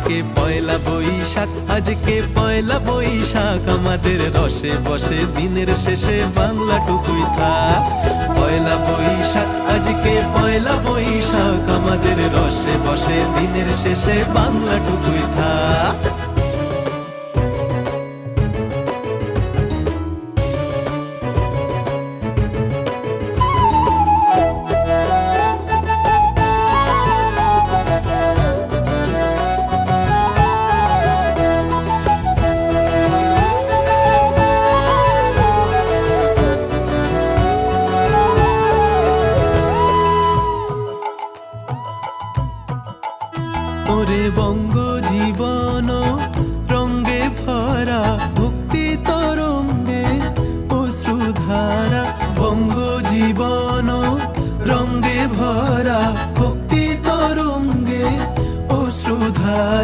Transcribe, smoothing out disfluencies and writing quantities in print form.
আজকে পয়লা বৈশাখ, আজকে পয়লা বৈশাখ, আমাদের রসে বসে দিনের শেষে বাংলাটুকুই থাক। পয়লা বৈশাখ, আজকে পয়লা বৈশাখ, আমাদের রসে বসে দিনের শেষে বাংলাটুকুই থাক।